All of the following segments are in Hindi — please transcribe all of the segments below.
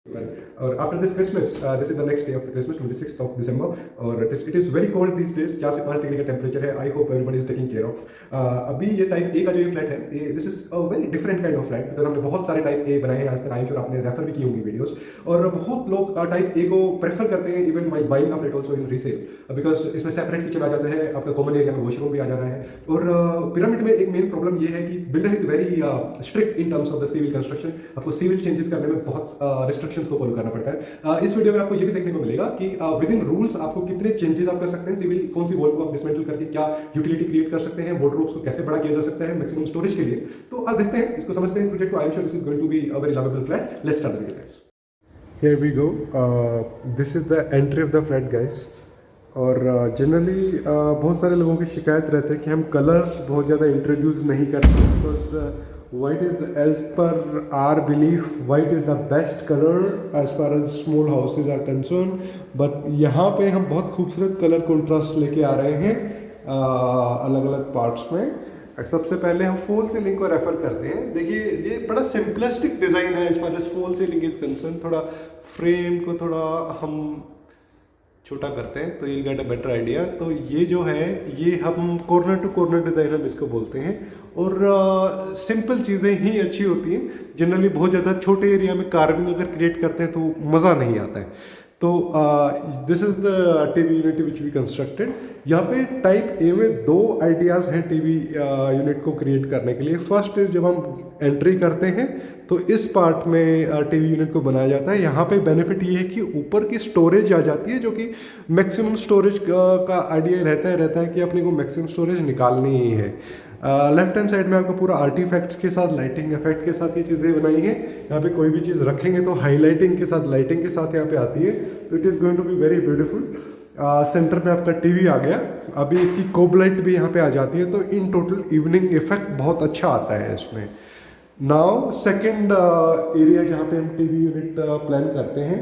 और after this Christmas this is the next day of the Christmas 26th of December और it is very cold this days 4 से 5 डिग्री का टेम्परेचर है. I hope everybody is taking care of. अभी ये टाइप ए का जो ये फ्लैट है ये this is a very different kind of flat because हमने बहुत सारे टाइप ए बनाए हैं आज तक. आई और आपने रेफर भी की होंगी वीडियोस और बहुत लोग टाइप ए को प्रेफर करते हैं even while buying a flat also in resale because इसमें सेपरेट किचन आ जाता है, आपका कॉमन एरिया में वॉशरूम भी आ जा रहा है. और पिरामिड में एक मेन प्रॉब्लम ये है कि builder is very strict in terms of the civil construction. आपको सिविल चेंजेस करने में बहुत रिस्ट्रिक्शंस को फॉलो करना पड़ता है. इस वीडियो में आपको ये भी देखने को मिलेगा कि विद इन रूल्स आपको कितने चेंजेस आप कर सकते हैं. सिविल कौन सी वॉल को आप डिसमेंटल करके क्या यूटिलिटी क्रिएट कर सकते हैं, वार्डरोब्स को कैसे बड़ा किया जा सकता है मैक्सिमम स्टोरेज के लिए. तो आप देखते हैं, इसको समझते हैं इस प्रोजेक्ट को. I am sure this is going to be a very lovable flat. Let's start the video guys. Here we go. This is the entry of the flat guys. और जनरली बहुत सारे लोगों की शिकायत रहती है कि हम कलर्स बहुत ज़्यादा इंट्रोड्यूस नहीं करते because white is the, as per our belief white is the best color as far as small houses are concerned. but यहाँ पे हम बहुत खूबसूरत कलर कंट्रास्ट लेके आ रहे हैं अलग अलग पार्ट्स में. सबसे पहले हम फॉल सीलिंग को रेफर करते हैं. देखिए ये बड़ा सिंपलिस्टिक डिज़ाइन है as far as fall ceiling is concern. थोड़ा फ्रेम को थोड़ा हम छोटा करते हैं तो you get a better idea. तो ये जो है ये हम कॉर्नर टू कॉर्नर डिज़ाइन हम इसको बोलते हैं. और सिंपल चीज़ें ही अच्छी होती हैं. जनरली बहुत ज़्यादा छोटे एरिया में कार्विंग अगर क्रिएट करते हैं तो मज़ा नहीं आता है. तो this is the TV unit which we constructed. यहाँ पे टाइप ए में दो आइडियाज़ हैं टीवी यूनिट को क्रिएट करने के लिए. फर्स्ट इज जब हम एंट्री करते हैं तो इस पार्ट में टीवी यूनिट को बनाया जाता है. यहाँ पे बेनिफिट ये है कि ऊपर की स्टोरेज आ जाती है जो कि मैक्सिमम स्टोरेज का आइडिया रहता है कि अपने को मैक्सिमम स्टोरेज निकालनी ही है. लेफ्ट हैंड साइड में आपको पूरा आर्टिफैक्ट्स के साथ लाइटिंग इफेक्ट के साथ ये चीज़ें बनाई हैं. यहाँ पे कोई भी चीज़ रखेंगे तो हाईलाइटिंग के साथ लाइटिंग के साथ यहाँ पे आती है. तो it is going to be very beautiful. Centre में आपका टीवी आ गया. अभी इसकी कोब लाइट भी यहाँ पे आ जाती है तो इन टोटल इवनिंग इफेक्ट बहुत अच्छा आता है इसमें. नाउ सेकेंड एरिया जहाँ पे हम टीवी यूनिट प्लान करते हैं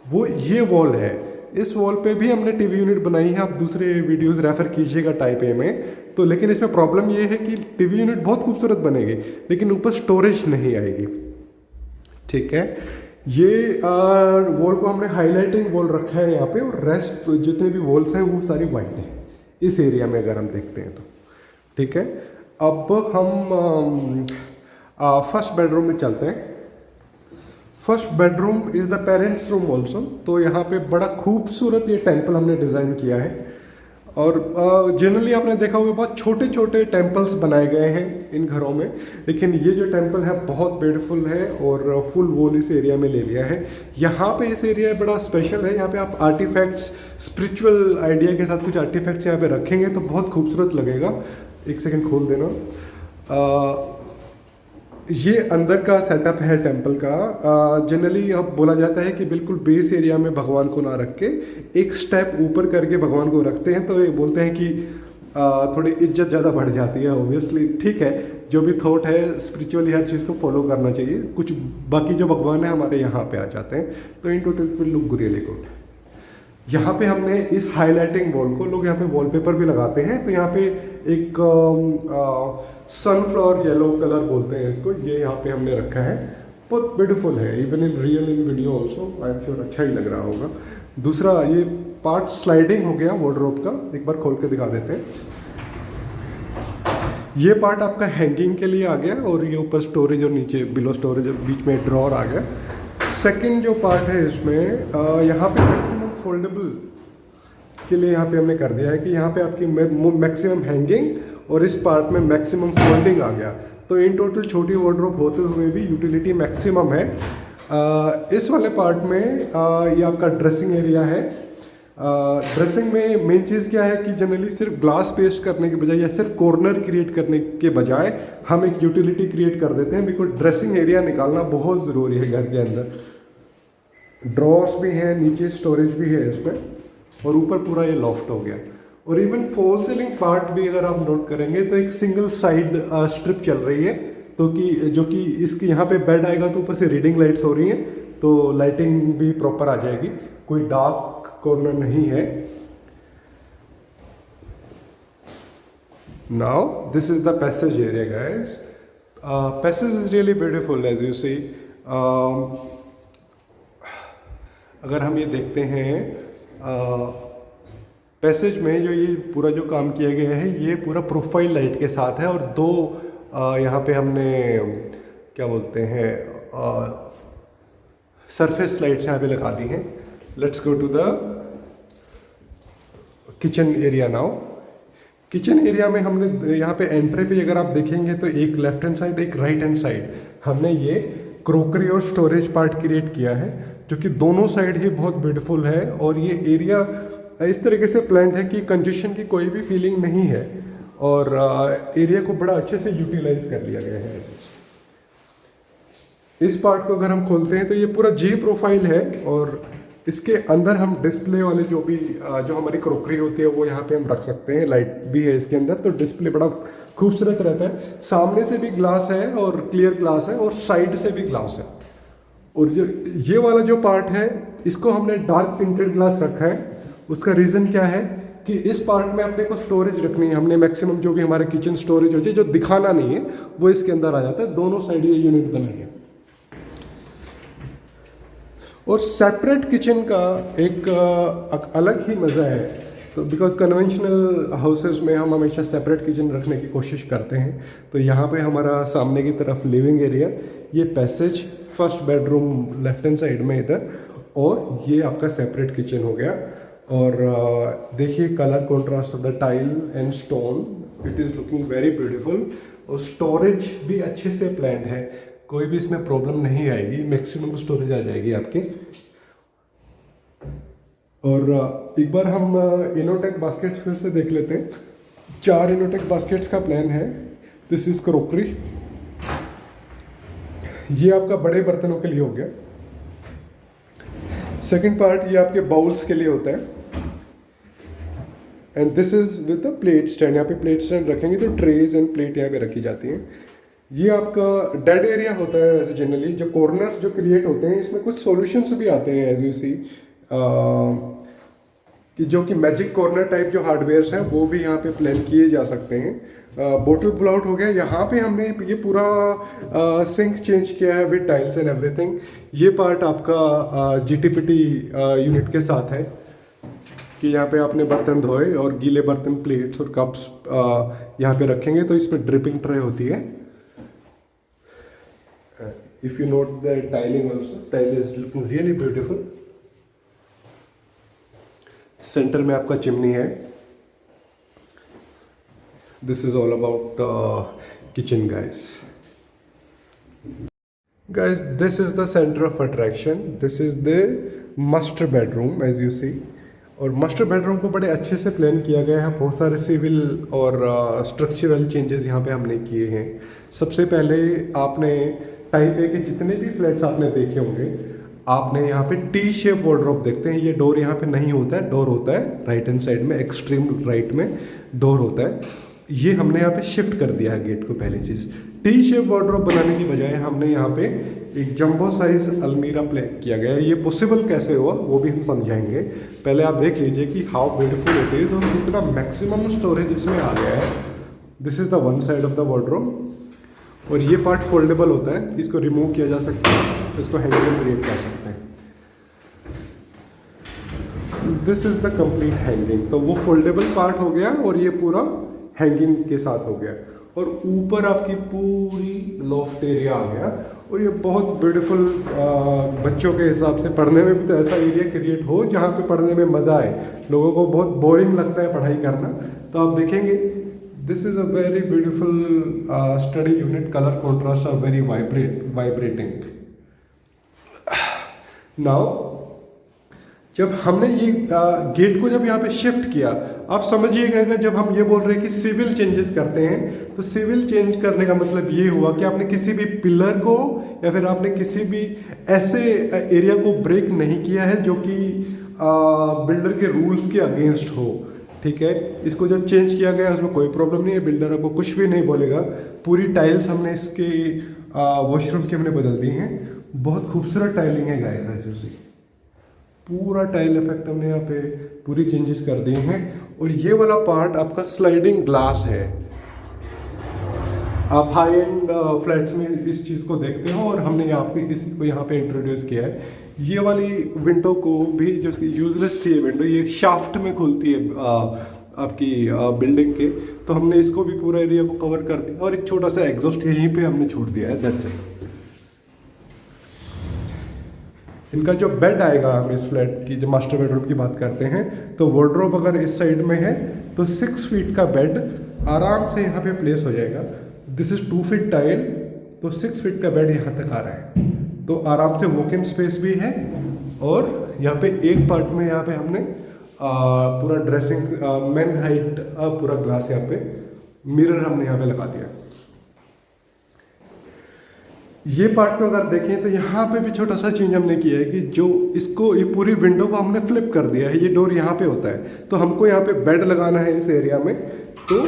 वो ये वॉल है. इस वॉल पे भी हमने टीवी यूनिट बनाई है. आप दूसरे वीडियोस रेफर कीजिएगा टाइप ए में. तो लेकिन इसमें प्रॉब्लम ये है कि टीवी यूनिट बहुत खूबसूरत बनेगी लेकिन ऊपर स्टोरेज नहीं आएगी. ठीक है. ये वॉल को हमने हाईलाइटिंग वॉल रखा है यहाँ पे और रेस्ट जितने भी वॉल्स हैं वो सारी वाइट हैं इस एरिया में अगर हम देखते हैं तो. ठीक है. अब हम फर्स्ट बेडरूम में चलते हैं. First bedroom is the parents room also. तो यहाँ पे बड़ा खूबसूरत ये टेम्पल हमने डिज़ाइन किया है. और जनरली आपने देखा होगा बहुत छोटे छोटे टेम्पल्स बनाए गए हैं इन घरों में, लेकिन ये जो टेम्पल है बहुत ब्यूटीफुल है और फुल वॉल इस एरिया में ले लिया है. यहाँ पे इस एरिया बड़ा स्पेशल है. यहाँ पे आप आर्टिफैक्ट्स स्पिरिचुअल आइडिया के साथ कुछ आर्टिफैक्ट्स यहाँ पे रखेंगे तो बहुत खूबसूरत लगेगा. एक सेकेंड खोल देना. ये अंदर का सेटअप है टेंपल का. जनरली अब बोला जाता है कि बिल्कुल बेस एरिया में भगवान को ना रख के एक स्टेप ऊपर करके भगवान को रखते हैं. तो ये बोलते हैं कि थोड़ी इज्जत ज़्यादा बढ़ जाती है. ऑब्वियसली ठीक है, जो भी थॉट है स्पिरिचुअली हर चीज़ को फॉलो करना चाहिए. कुछ बाकी जो भगवान है हमारे यहाँ पे आ जाते हैं तो in total will look really good. यहाँ पे हमने इस हाईलाइटिंग वॉल को लोग यहाँ पे वॉलपेपर भी लगाते हैं. तो यहाँ पे एक सनफ्लावर येलो कलर बोलते हैं इसको, ये यहाँ पे हमने रखा है. बहुत ब्यूटीफुल है. Even in real in video also I am sure अच्छा ही लग रहा होगा. दूसरा ये पार्ट स्लाइडिंग हो गया वार्डरोब का. एक बार खोल के दिखा देते हैं. ये पार्ट आपका हैंगिंग के लिए आ गया और ये ऊपर स्टोरेज और नीचे बिलो स्टोरेज और बीच में ड्रॉर आ गया. सेकंड जो पार्ट है इसमें यहाँ पे मैक्सिमम फोल्डेबल के लिए यहाँ पे हमने कर दिया है कि यहाँ पे आपकी मैक्सिमम हैंगिंग और इस पार्ट में मैक्सिमम फोल्डिंग आ गया. तो इन टोटल छोटी वार्डरोब होते हुए भी यूटिलिटी मैक्सिमम है. इस वाले पार्ट में ये आपका ड्रेसिंग एरिया है. ड्रेसिंग में मेन चीज़ क्या है कि जनरली सिर्फ ग्लास पेस्ट करने के बजाय या सिर्फ कॉर्नर क्रिएट करने के बजाय हम एक यूटिलिटी क्रिएट कर देते हैं बिकॉज ड्रेसिंग एरिया निकालना बहुत ज़रूरी है घर के अंदर. ड्रॉर्स भी हैं, नीचे स्टोरेज भी है इसमें और ऊपर पूरा ये लॉफ्ट हो गया. और इवन फॉल सीलिंग पार्ट भी अगर आप नोट करेंगे तो एक सिंगल साइड स्ट्रिप चल रही है. तो कि जो कि इसके यहाँ पे बेड आएगा तो ऊपर से रीडिंग लाइट्स हो रही हैं तो लाइटिंग भी प्रॉपर आ जाएगी. कोई डार्क कॉर्नर नहीं है. Now this is the passage area guys. Passage is really beautiful as you see. अगर हम ये देखते हैं पैसेज में जो ये पूरा जो काम किया गया है ये पूरा प्रोफाइल लाइट के साथ है, और दो यहाँ पे हमने क्या बोलते हैं सरफेस लाइट्स यहाँ पे लगा दी हैं। Let's go to the kitchen area now. Kitchen area में हमने यहाँ पे एंट्री पे अगर आप देखेंगे तो एक लेफ्ट हैंड साइड एक राइट हैंड साइड हमने ये क्रोकरी और स्टोरेज पार्ट क्रिएट किया है, जो कि दोनों साइड ही बहुत ब्यूटीफुल है। और ये एरिया इस तरीके से प्लान है कि कंजेशन की कोई भी फीलिंग नहीं है, और एरिया को बड़ा अच्छे से यूटिलाइज कर लिया गया है। इस पार्ट को अगर हम खोलते हैं तो ये पूरा जी प्रोफाइल है, और इसके अंदर हम डिस्प्ले वाले जो हमारी क्रोकरी होती है वो यहाँ पे हम रख सकते हैं। लाइट भी है इसके अंदर, तो डिस्प्ले बड़ा खूबसूरत रहता है। सामने से भी ग्लास है और क्लियर ग्लास है, और साइड से भी ग्लास है। और जो ये वाला जो पार्ट है इसको हमने डार्क टिंटेड ग्लास रखा है। उसका रीज़न क्या है कि इस पार्ट में अपने को स्टोरेज रखनी है। हमने मैक्सिमम जो भी हमारे किचन स्टोरेज होती है जो दिखाना नहीं है वो इसके अंदर आ जाता है। दोनों साइड ये यूनिट बनाई है। और सेपरेट किचन का एक अलग ही मज़ा है। तो बिकॉज कन्वेंशनल हाउसेस में हम हमेशा सेपरेट किचन रखने की कोशिश करते हैं। तो यहाँ पे हमारा सामने की तरफ लिविंग एरिया, ये passage, first bedroom left hand side में इधर, और ये आपका सेपरेट किचन हो गया। और देखिए colour contrast of the tile and stone, it is looking very beautiful. और स्टोरेज भी अच्छे से प्लान है, कोई भी इसमें प्रॉब्लम नहीं आएगी, मैक्सिमम स्टोरेज आ जाएगी आपके। और एक बार हम इनोटेक बास्केट्स फिर से देख लेते हैं। 4 इनोटेक बास्केट्स का प्लान है। दिस इज क्रोकरी, ये आपका बड़े बर्तनों के लिए हो गया। सेकंड पार्ट ये आपके बाउल्स के लिए होता है। And this is with the plate stand, यहाँ पे प्लेट स्टैंड रखेंगे तो ट्रेज एंड प्लेट यहाँ पे रखी जाती हैं। ये आपका डेड एरिया होता है वैसे जनरली। जो कॉर्नर्स जो क्रिएट होते हैं इसमें कुछ सॉल्यूशंस भी आते हैं एज यू सी, कि जो कि मैजिक कॉर्नर टाइप जो हार्डवेयर्स हैं वो भी यहाँ पे प्लान किए जा सकते हैं। बोटल पुल आउट हो गया। यहाँ पे हमने ये पूरा सिंक चेंज किया है विद टाइल्स एंड एवरीथिंग। ये पार्ट आपका जीटीपीटी यूनिट के साथ है कि यहाँ पे आपने बर्तन धोए और गीले बर्तन, प्लेट्स और कप्स यहाँ पे रखेंगे तो इसमें ड्रिपिंग ट्रे होती है। If you note the tiling also, tile is looking really beautiful. Centre में आपका चिमनी है। This is all about kitchen guys. This is the centre of attraction. This is the master bedroom as you see. और मास्टर बेडरूम को बड़े अच्छे से प्लान किया गया है। बहुत सारे सिविल और स्ट्रक्चरल चेंजेस यहाँ पे हमने किए हैं। सबसे पहले आपने टाइप ए के जितने भी फ्लैट्स आपने देखे होंगे, आपने यहाँ पे टी शेप वार्डरोब देखते हैं। ये डोर यहाँ पे नहीं होता है, डोर होता है राइट हैंड साइड में, एक्सट्रीम राइट में डोर होता है। ये हमने यहाँ पे शिफ्ट कर दिया है गेट को। पहली चीज़, टी शेप वार्डरोब बनाने की बजाय हमने यहाँ पे एक जंबो साइज अलमीरा प्लान किया गया है। ये पॉसिबल कैसे हुआ वो भी हम समझाएंगे। पहले आप देख लीजिए कि हाउ ब्यूटीफुल इट इज और कितना मैक्सिमम स्टोरेज इसमें आ गया है। This is the one side of the wardrobe. और ये पार्ट फोल्डेबल होता है, इसको रिमूव किया जा सकता है, इसको हैंगिंग क्रिएट कर सकते हैं। This is the complete hanging. तो वो फोल्डेबल पार्ट हो गया और ये पूरा हैंगिंग के साथ हो गया। और ऊपर आपकी पूरी लॉफ्ट एरिया आ गया। और ये बहुत ब्यूटीफुल, बच्चों के हिसाब से पढ़ने में भी तो ऐसा एरिया क्रिएट हो जहाँ पे पढ़ने में मज़ा आए। लोगों को बहुत बोरिंग लगता है पढ़ाई करना, तो आप देखेंगे this is a very beautiful study unit. Colour contrast are very vibrating. Now जब हमने ये गेट को जब यहाँ पे शिफ्ट किया, आप समझिएगा जब हम ये बोल रहे हैं कि सिविल चेंजेस करते हैं, तो सिविल चेंज करने का मतलब ये हुआ कि आपने किसी भी पिलर को या फिर आपने किसी भी ऐसे एरिया को ब्रेक नहीं किया है जो कि बिल्डर के रूल्स के अगेंस्ट हो। ठीक है, इसको जब चेंज किया गया उसमें कोई प्रॉब्लम नहीं है, बिल्डर आपको कुछ भी नहीं बोलेगा। पूरी टाइल्स हमने इसके वॉशरूम की हमने बदल दी हैं। बहुत खूबसूरत टाइलिंग है गाइस। पूरा टाइल इफेक्ट हमने यहाँ पे पूरी चेंजेस कर दिए हैं। और ये वाला पार्ट आपका स्लाइडिंग ग्लास है। आप हाई एंड फ्लैट्स में इस चीज़ को देखते हो और हमने यहाँ पे इसको यहाँ पे इंट्रोड्यूस किया है। ये वाली विंडो को भी जो यूजलेस थी ये विंडो, ये शाफ्ट में खुलती है आपकी बिल्डिंग के, तो हमने इसको भी पूरा एरिया को कवर कर दिया और एक छोटा सा एग्जॉस्ट यहीं पे हमने छोड़ दिया है, दैट्स इट। इनका जो बेड आएगा, हम इस फ्लैट की जो मास्टर बेडरूम की बात करते हैं, तो वार्डरोब अगर इस साइड में है तो 6 फीट का बेड आराम से यहाँ पे प्लेस हो जाएगा। दिस इज 2 फीट टाइल, तो 6 फीट का बेड यहाँ तक आ रहा है, तो आराम से वॉक इन स्पेस भी है। और यहाँ पे एक पार्ट में यहाँ पे हमने पूरा ड्रेसिंग मेन हाइट पूरा ग्लास यहाँ पे मिरर हमने यहाँ पे लगा दिया। ये पार्ट में अगर देखें तो यहाँ पे भी छोटा सा चेंज हमने किया है कि जो इसको, ये पूरी विंडो को हमने फ्लिप कर दिया है। ये डोर यहाँ पे होता है, तो हमको यहाँ पे बेड लगाना है इस एरिया में, तो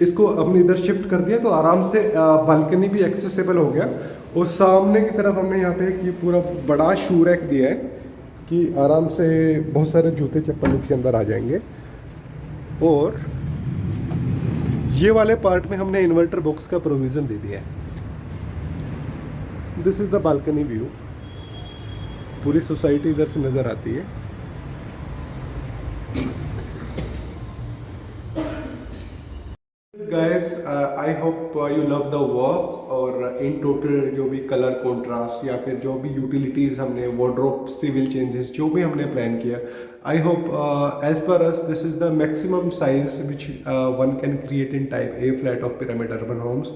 इसको अपने इधर शिफ्ट कर दिया, तो आराम से बालकनी भी एक्सेसिबल हो गया। और सामने की तरफ हमने यहाँ पे ये पूरा बड़ा शू रैक दिया है कि आराम से बहुत सारे जूते चप्पल इसके अंदर आ जाएंगे। और ये वाले पार्ट में हमने इन्वर्टर बॉक्स का प्रोविज़न दे दिया है। This is the balcony view, पूरी सोसाइटी इधर से नज़र आती है। Guys, I hope you love the work. और इन टोटल जो भी कलर कॉन्ट्रास्ट या फिर जो भी यूटिलिटीज़ हमने, वार्डरोब, सिविल चेंजेस जो भी हमने प्लान किया, आई hope as per us this is the maximum size which one can create in type A flat of Pyramid Urban Homes.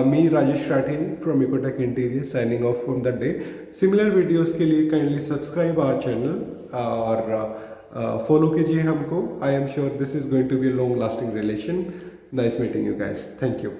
Me Rajesh Rathi from Ecotech interior signing off from the day. Similar videos के लिए काइंडली सब्सक्राइब आवर चैनल और फॉलो कीजिए हमको। I am sure this is going to be long lasting relation. Nice meeting you guys. Thank you.